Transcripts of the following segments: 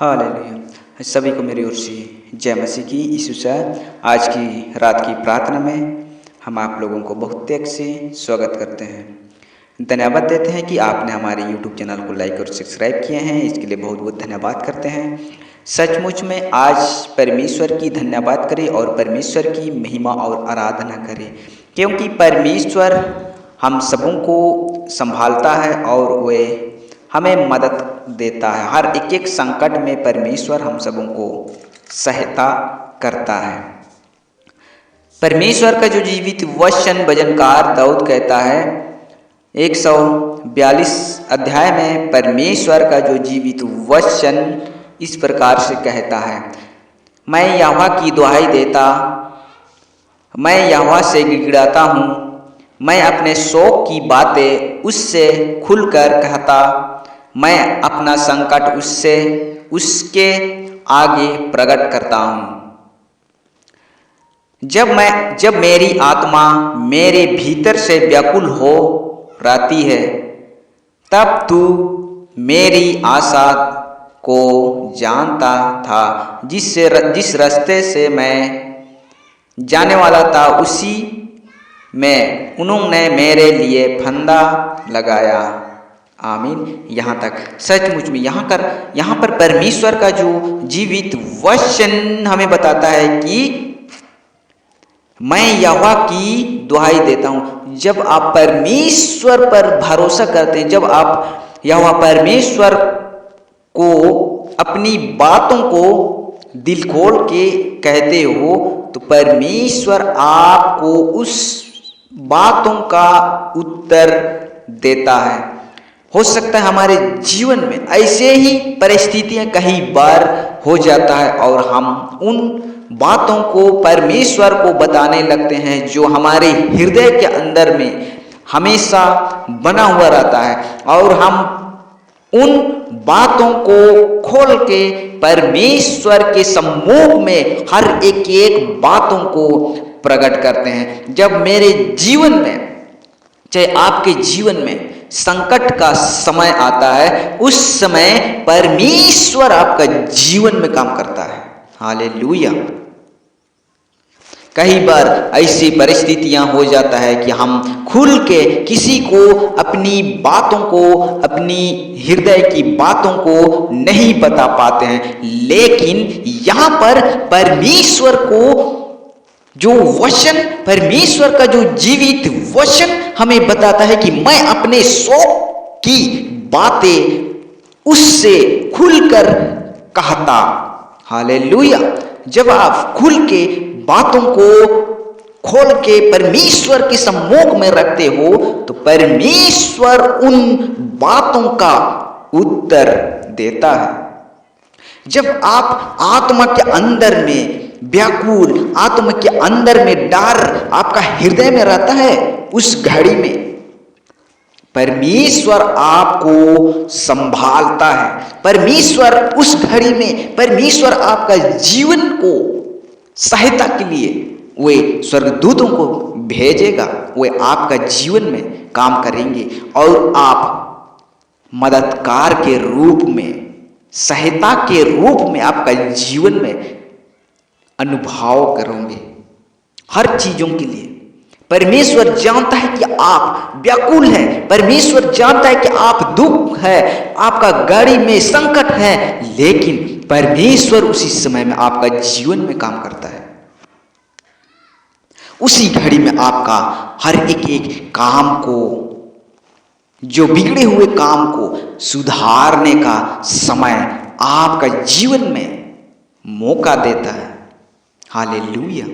Hallelujah. सभी को मेरी ओर से जय मसीह की। यीशु से आज की रात की प्रार्थना में हम आप लोगों को बहुत त्याग से स्वागत करते हैं। धन्यवाद देते हैं कि आपने हमारे YouTube चैनल को लाइक और सब्सक्राइब किए हैं। इसके लिए बहुत बहुत धन्यवाद करते हैं। सचमुच में आज परमेश्वर की धन्यवाद करें और परमेश्वर की महिमा और आराधना करें, क्योंकि परमेश्वर हम सबों को संभालता है और वे हमें मदद देता है। हर एक संकट में परमेश्वर हम सबों को सहायता करता है। परमेश्वर का जो जीवित वचन भजनकार दाऊद कहता है 142 अध्याय में, परमेश्वर का जो जीवित वचन इस प्रकार से कहता है, मैं यहोवा की दुहाई देता, मैं यहोवा से गिड़गिड़ाता हूँ, मैं अपने शोक की बातें उससे खुलकर कहता, मैं अपना संकट उसके आगे प्रकट करता हूँ। जब मेरी आत्मा मेरे भीतर से व्याकुल हो रहती है, तब तू मेरी आशा को जानता था। जिस रास्ते से मैं जाने वाला था उसी में उन्होंने मेरे लिए फंदा लगाया। आमीन। यहाँ तक सचमुच में यहाँ पर परमेश्वर का जो जीवित वचन हमें बताता है कि मैं यहोवा की दुहाई देता हूँ। जब आप परमेश्वर पर भरोसा करते हैं, जब आप यहोवा परमेश्वर को अपनी बातों को दिल खोल के कहते हो, तो परमेश्वर आपको उस बातों का उत्तर देता है। हो सकता है हमारे जीवन में ऐसे ही परिस्थितियां कई बार हो जाता है और हम उन बातों को परमेश्वर को बताने लगते हैं जो हमारे हृदय के अंदर में हमेशा बना हुआ रहता है, और हम उन बातों को खोल के परमेश्वर के सम्मुख में हर एक बातों को प्रकट करते हैं। जब मेरे जीवन में, चाहे आपके जीवन में संकट का समय आता है, उस समय परमेश्वर आपका जीवन में काम करता है। हालेलुया। कई बार ऐसी परिस्थितियां हो जाता है कि हम खुल के किसी को अपनी बातों को, अपनी हृदय की बातों को नहीं बता पाते हैं, लेकिन यहाँ पर परमेश्वर को जो वचन, परमेश्वर का जो जीवित वचन हमें बताता है कि मैं अपने शोक की बातें उससे खुलकर कहता। हालेलुया। जब आप खुल के बातों को खोल के परमेश्वर के सम्मुख में रखते हो, तो परमेश्वर उन बातों का उत्तर देता है। जब आप आत्मा के अंदर में व्याकुल, आत्मा के अंदर में डर आपका हृदय में रहता है, उस घड़ी में परमेश्वर आपको संभालता है। परमेश्वर उस घड़ी में, परमेश्वर आपका जीवन को सहायता के लिए वे स्वर्गदूतों को भेजेगा। वे आपका जीवन में काम करेंगे और आप मददगार के रूप में, सहायता के रूप में आपका जीवन में अनुभव करोगे हर चीजों के लिए। परमेश्वर जानता है कि आप व्याकुल हैं, परमेश्वर जानता है कि आप दुख है, आपका गाड़ी में संकट है, लेकिन परमेश्वर उसी समय में आपका जीवन में काम करता है। उसी घड़ी में आपका हर एक काम को, जो बिगड़े हुए काम को सुधारने का समय आपका जीवन में मौका देता है। हालेलुया।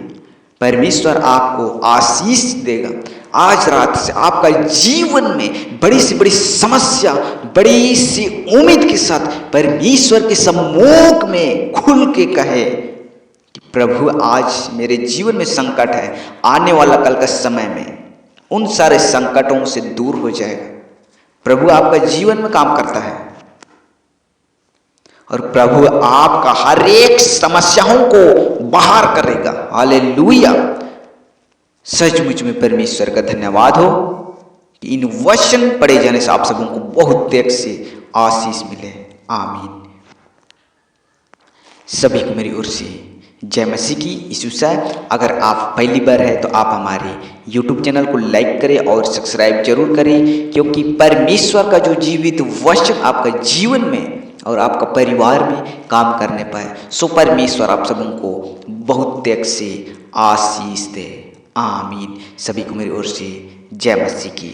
परमेश्वर आपको आशीष देगा। आज रात से आपका जीवन में बड़ी से बड़ी समस्या, बड़ी सी उम्मीद के साथ परमेश्वर के सम्मुख में खुल के कहे कि प्रभु आज मेरे जीवन में संकट है, आने वाला कल का समय में उन सारे संकटों से दूर हो जाएगा। प्रभु आपका जीवन में काम करता है और प्रभु आपका हर एक समस्याओं को बाहर करेगा। हालेलुया। सचमुच में परमेश्वर का धन्यवाद हो कि इन वचन पढ़े जाने से आप सबों को बहुत देर से आशीष मिले। आमीन। सभी को मेरी ओर से जय मसीह की यीशु से। अगर आप पहली बार है तो आप हमारे YouTube चैनल को लाइक करें और सब्सक्राइब जरूर करें, क्योंकि परमेश्वर का जो जीवित वचन आपका जीवन में और आपका परिवार में काम करने पाए, सो परमेश्वर आप सबों को बहुत त्याग से आशीष दे। आमीन। सभी को मेरी ओर से जय मसीह की।